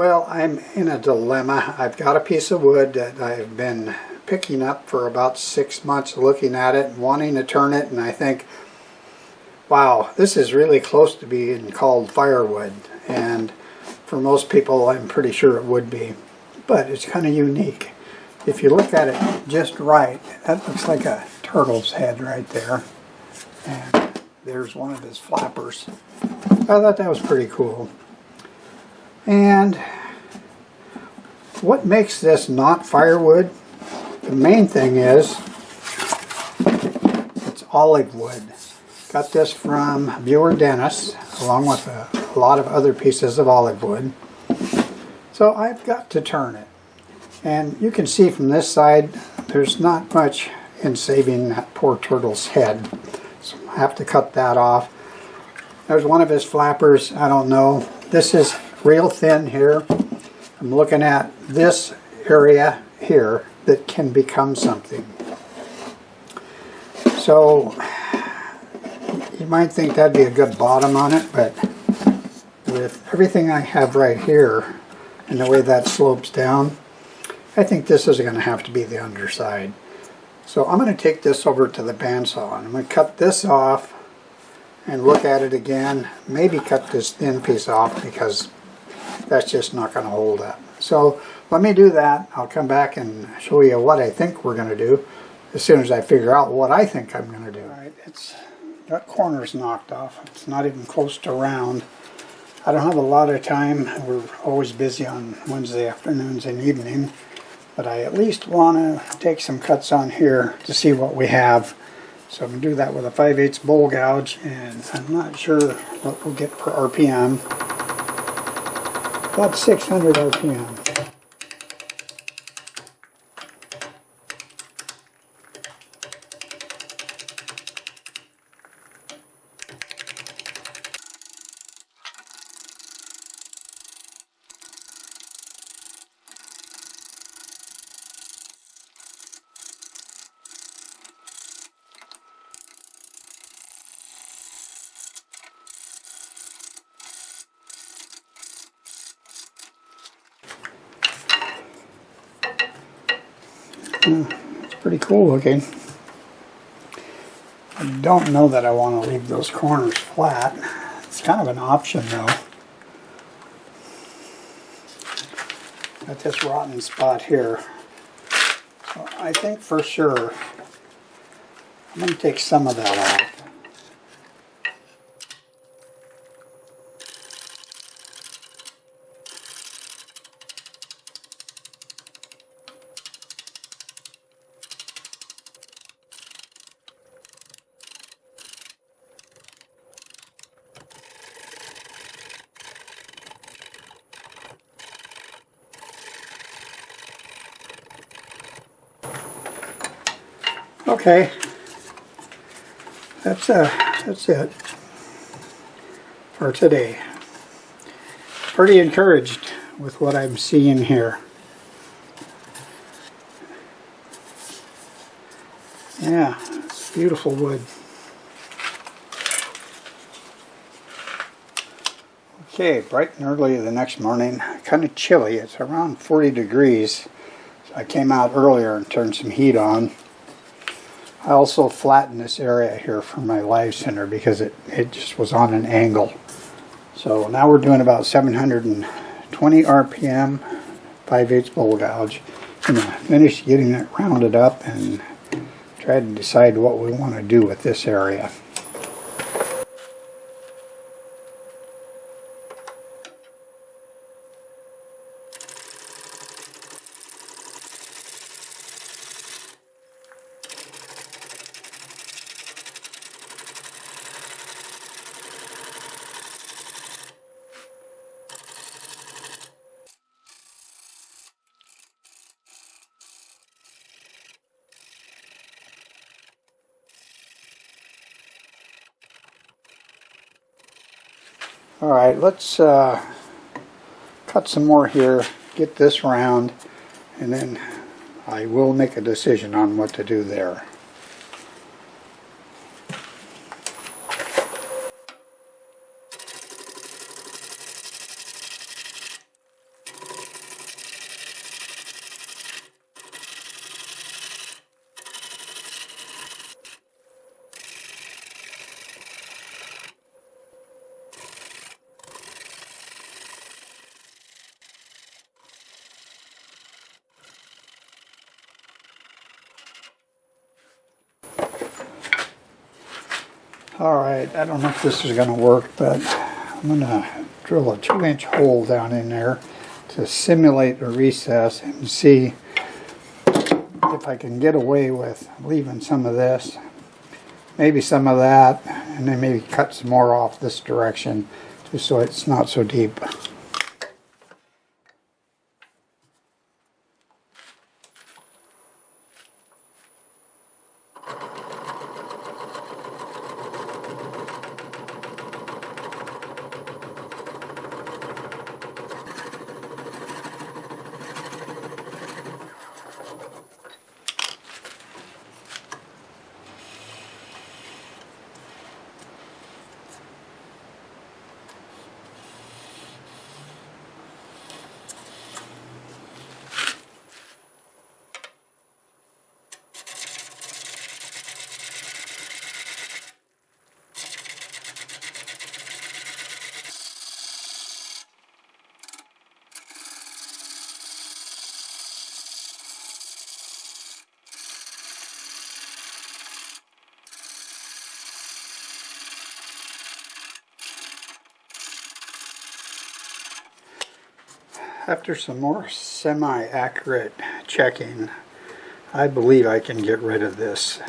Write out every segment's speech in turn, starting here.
Well, I'm in a dilemma. I've got a piece of wood that I've been picking up for about 6 months, looking at it and wanting to turn it, and I think, wow, this is really close to being called firewood, and for most people I'm pretty sure it would be, but it's kind of unique. If you look at it just right, that looks like a turtle's head right there, and there's one of his flappers. I thought that was pretty cool. And what makes this not firewood? The main thing is it's olive wood. Got this from Buer Dennis along with a lot of other pieces of olive wood. So I've got to turn it. And you can see from this side there's not much in saving that poor turtle's head. So I have to cut that off. There's one of his flappers. I don't know. This is real thin here. I'm looking at this area here that can become something. So you might think that'd be a good bottom on it, but with everything I have right here and the way that slopes down, I think this is going to have to be the underside. So I'm going to take this over to the bandsaw and I'm going to cut this off and look at it again. Maybe cut this thin piece off because that's just not going to hold up. So let me do that. I'll come back and show you what I think we're going to do as soon as I figure out what I think I'm going to do. Alright, it's got corners knocked off. It's not even close to round. I don't have a lot of time. We're always busy on Wednesday afternoons and evening, but I at least want to take some cuts on here to see what we have. So I'm going to do that with a 5/8 bowl gouge, and I'm not sure what we'll get per RPM. About 600 RPM. It's pretty cool looking. I don't know that I want to leave those corners flat. It's kind of an option though. Got this rotten spot here. So I think for sure I'm going to take some of that off. Okay, that's it for today. Pretty encouraged with what I'm seeing here. Yeah, it's beautiful wood. Okay, bright and early the next morning. Kind of chilly. It's around 40 degrees. So I came out earlier and turned some heat on. I also flattened this area here for my live center because it just was on an angle. So now we're doing about 720 RPM, 5/8 bowl gouge. I'm going to finish getting it rounded up and try to decide what we want to do with this area. Alright, let's cut some more here, get this round, and then I will make a decision on what to do there. Alright, I don't know if this is going to work, but I'm going to drill a 2-inch hole down in there to simulate a recess and see if I can get away with leaving some of this, maybe some of that, and then maybe cut some more off this direction just so it's not so deep. After some more semi-accurate checking, I believe I can get rid of this,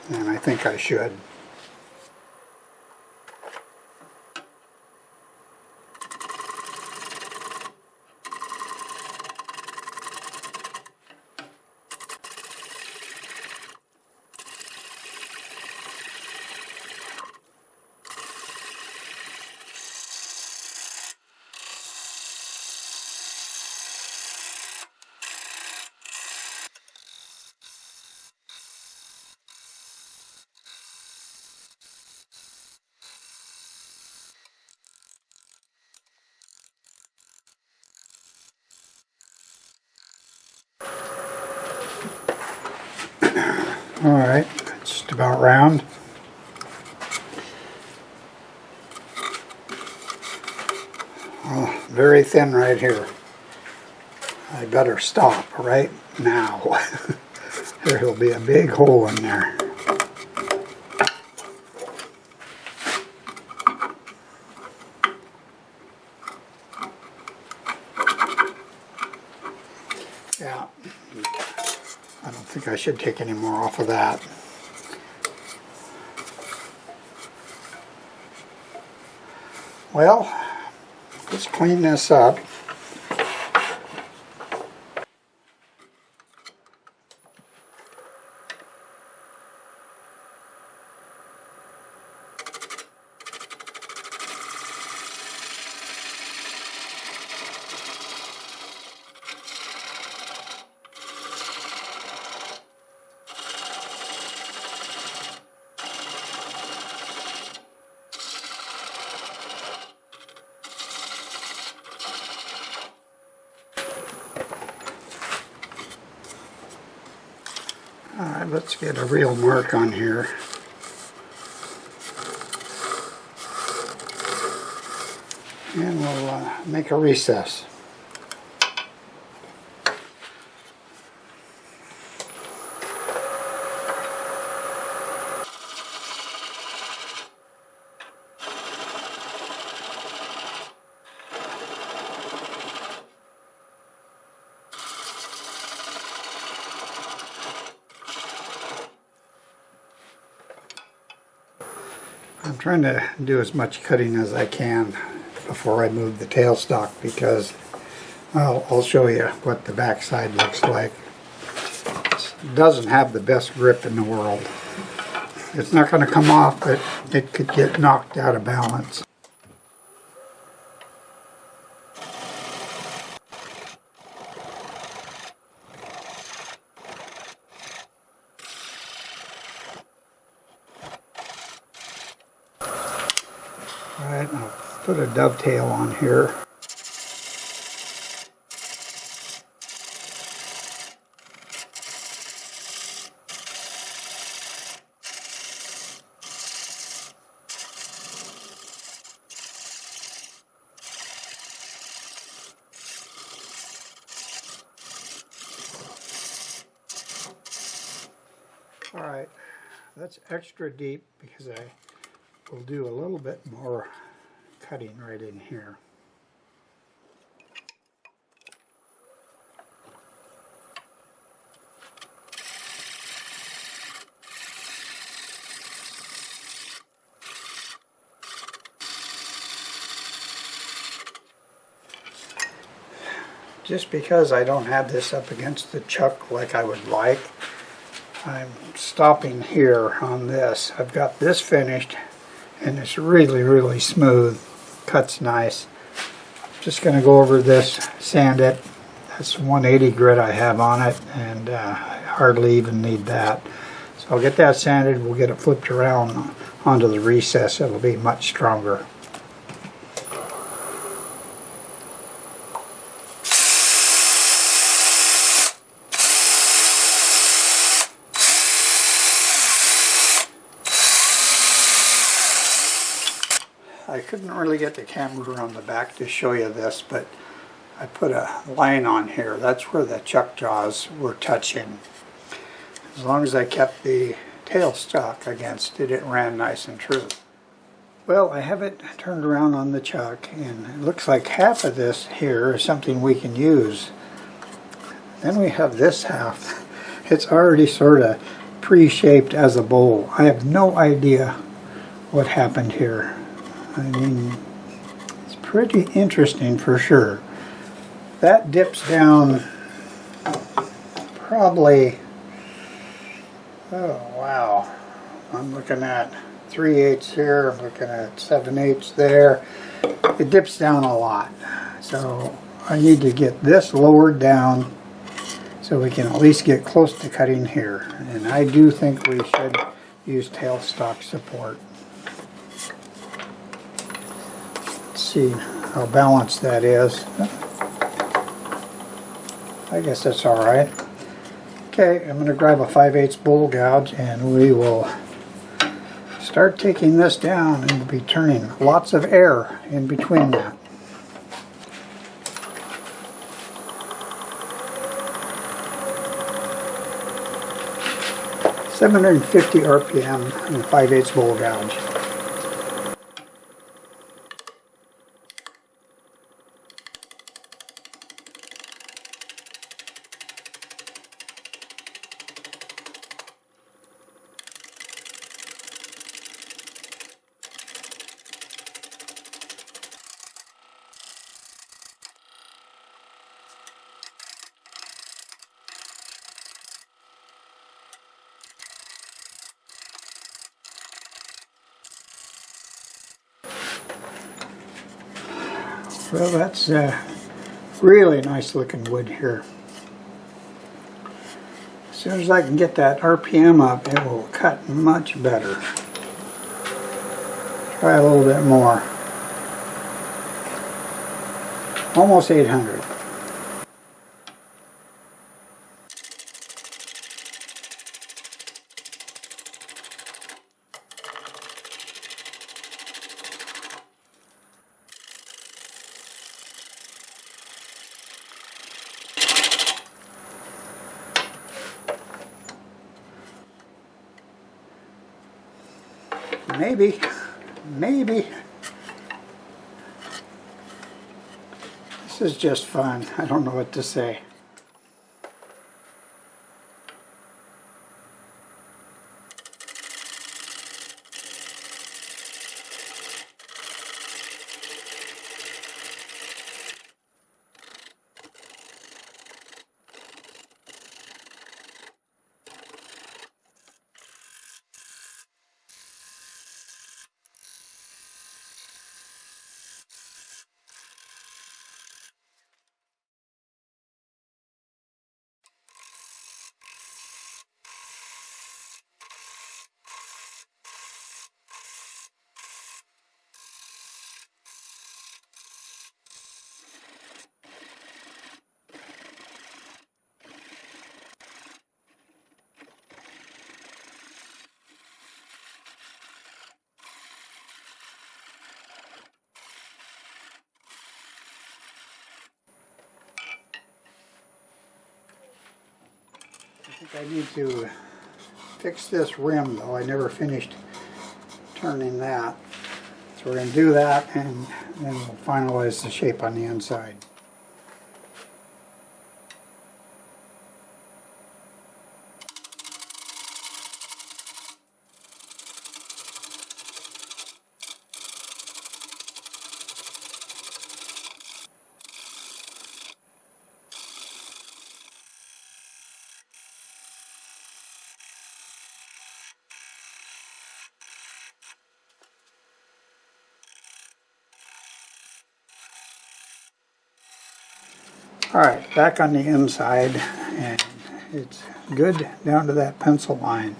and I think I should. Alright, it's just about round. Oh, very thin right here. I better stop right now. There will be a big hole in there. Yeah, I don't think I should take any more off of that. Well, let's clean this up. Alright, let's get a real mark on here. And we'll make a recess. I'm trying to do as much cutting as I can before I move the tailstock because, well, I'll show you what the backside looks like. It doesn't have the best grip in the world. It's not going to come off, but it could get knocked out of balance. Alright, I'll put a dovetail on here. Alright, That's extra deep because I will do a little bit more cutting right in here. Just because I don't have this up against the chuck like I would like, I'm stopping here on this. I've got this finished and it's really smooth, cuts nice. Just going to go over this, sand it. That's 180 grit I have on it, and I hardly even need that. So I'll get that sanded, we'll get it flipped around onto the recess. It'll be much stronger. I couldn't really get the camera on the back to show you this, but I put a line on here. That's where the chuck jaws were touching. As long as I kept the tailstock against it, it ran nice and true. Well, I have it turned around on the chuck, and it looks like half of this here is something we can use. Then we have this half. It's already sort of pre-shaped as a bowl. I have no idea what happened here. I mean, it's pretty interesting for sure. That dips down probably, oh wow, I'm looking at 3/8 here, I'm looking at 7/8 there. It dips down a lot. So I need to get this lowered down so we can at least get close to cutting here. And I do think we should use tailstock support. See how balanced that is. I guess that's alright. Okay, I'm going to grab a 5/8 bowl gouge and we will start taking this down, and we'll be turning lots of air in between that. $750 RPM in a 5/8 bowl gouge. Well, that's really nice looking wood here. As soon as I can get that RPM up, it will cut much better. Try a little bit more. Almost 800. Maybe. This is just fun. I don't know what to say. I think I need to fix this rim though. I never finished turning that. So we're going to do that and then we'll finalize the shape on the inside. Alright, back on the inside, and it's good down to that pencil line.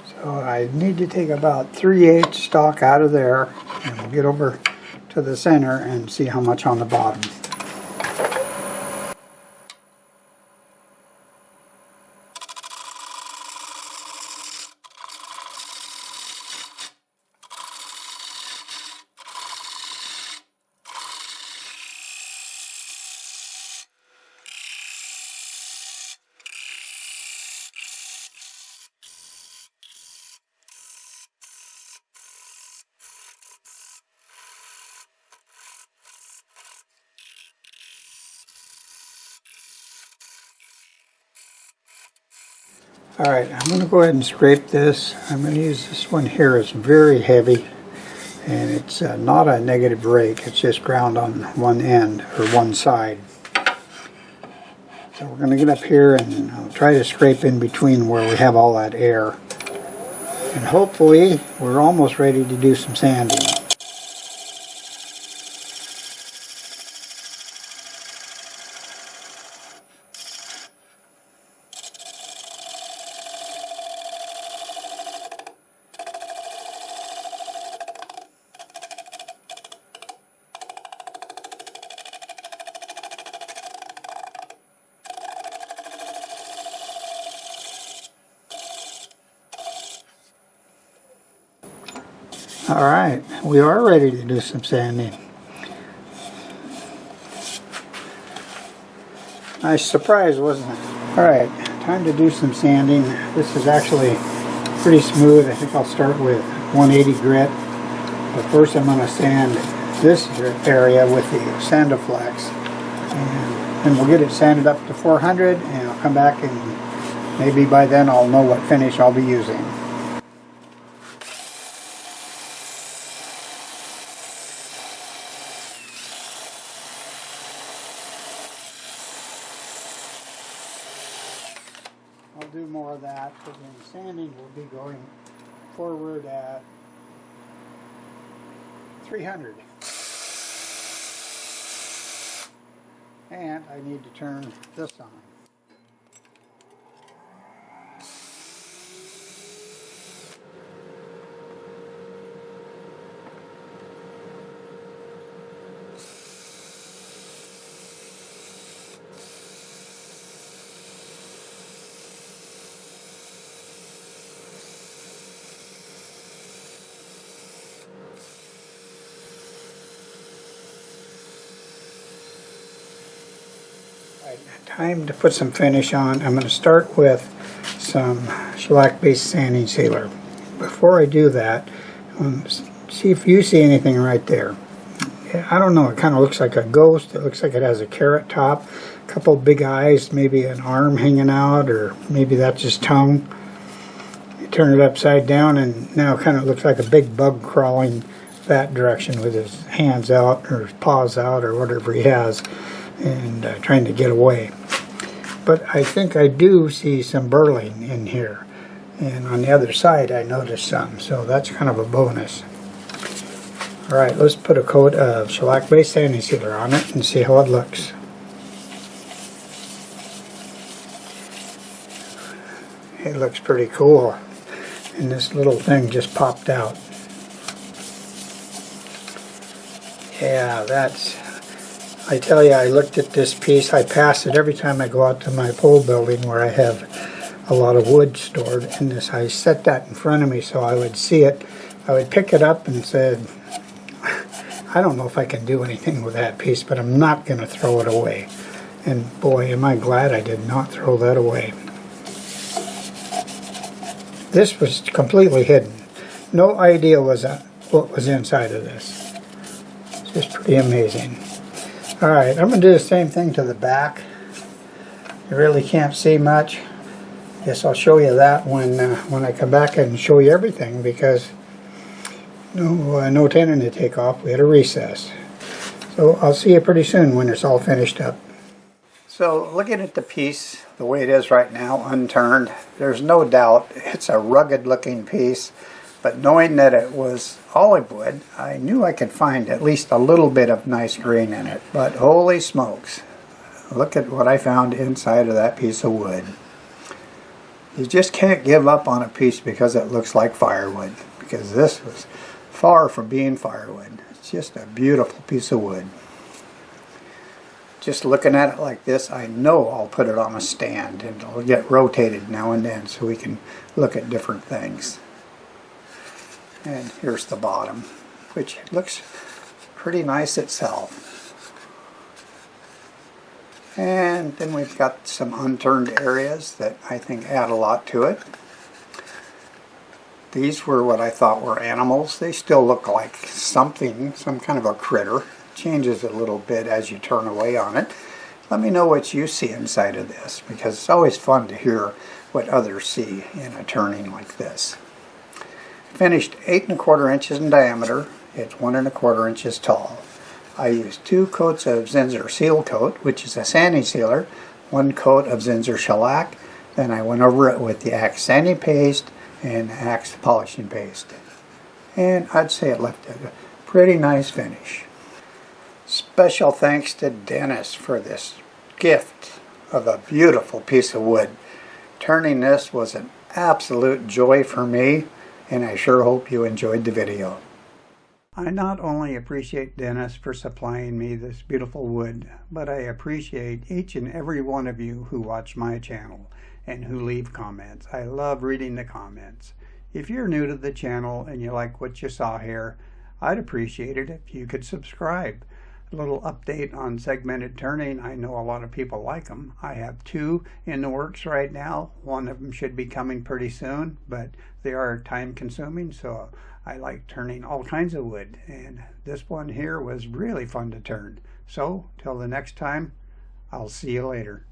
So I need to take about 3/8 stock out of there, and we'll get over to the center and see how much on the bottom. Alright, I'm going to go ahead and scrape this. I'm going to use this one here. It's very heavy and it's not a negative rake. It's just ground on one end or one side. So we're going to get up here and I'll try to scrape in between where we have all that air. And hopefully we're almost ready to do some sanding. Alright, we are ready to do some sanding. Nice surprise, wasn't it? Alright, time to do some sanding. This is actually pretty smooth. I think I'll start with 180 grit. But first I'm going to sand this area with the Sandiflex. And then we'll get it sanded up to 400 and I'll come back and maybe by then I'll know what finish I'll be using. I'll do more of that, but then sanding will be going forward at 300. And I need to turn this on. Time to put some finish on. I'm going to start with some shellac-based sanding sealer. Before I do that, see if you see anything right there. I don't know, it kind of looks like a ghost. It looks like it has a carrot top, a couple big eyes, maybe an arm hanging out, or maybe that's his tongue. You turn it upside down and now it kind of looks like a big bug crawling that direction with his hands out or his paws out or whatever he has, and trying to get away. But I think I do see some burling in here, and on the other side I noticed some, so that's kind of a bonus. Alright, let's put a coat of shellac-based sanding sealer on it and see how it looks. It looks pretty cool, and this little thing just popped out. Yeah, that's, I tell you, I looked at this piece, I pass it every time I go out to my pole building where I have a lot of wood stored in this. I set that in front of me so I would see it. I would pick it up and said, I don't know if I can do anything with that piece, but I'm not going to throw it away. And boy, am I glad I did not throw that away. this was completely hidden. No idea what was inside of this. It's just pretty amazing. Alright, I'm going to do the same thing to the back. You really can't see much. Guess I'll show you that when I come back and show you everything, because no tendon to take off. We had a recess. So I'll see you pretty soon when it's all finished up. So looking at the piece the way it is right now, unturned, there's no doubt it's a rugged looking piece, but knowing that it was olive wood, I knew I could find at least a little bit of nice grain in it. But holy smokes, look at what I found inside of that piece of wood. You just can't give up on a piece because it looks like firewood, because this was far from being firewood. It's just a beautiful piece of wood. Just looking at it like this, I know I'll put it on a stand and it'll get rotated now and then so we can look at different things. And here's the bottom, which looks pretty nice itself. And then we've got some unturned areas that I think add a lot to it. These were what I thought were animals. They still look like something, some kind of a critter. Changes a little bit as you turn away on it. Let me know what you see inside of this, because it's always fun to hear what others see in a turning like this. Finished 8 1/4 inches in diameter. It's 1 1/4 inches tall. I used 2 coats of Zinsser Seal Coat, which is a sanding sealer, 1 coat of Zinsser Shellac, then I went over it with the Axe sanding paste and Axe polishing paste. And I'd say it left a pretty nice finish. Special thanks to Dennis for this gift of a beautiful piece of wood. Turning this was an absolute joy for me, and I sure hope you enjoyed the video. I not only appreciate Dennis for supplying me this beautiful wood, but I appreciate each and every one of you who watch my channel and who leave comments. I love reading the comments. If you're new to the channel and you like what you saw here, I'd appreciate it if you could subscribe. A little update on segmented turning. I know a lot of people like them. I have 2 in the works right now. One of them should be coming pretty soon, but they are time consuming, so I like turning all kinds of wood, and this one here was really fun to turn. So till the next time, I'll see you later.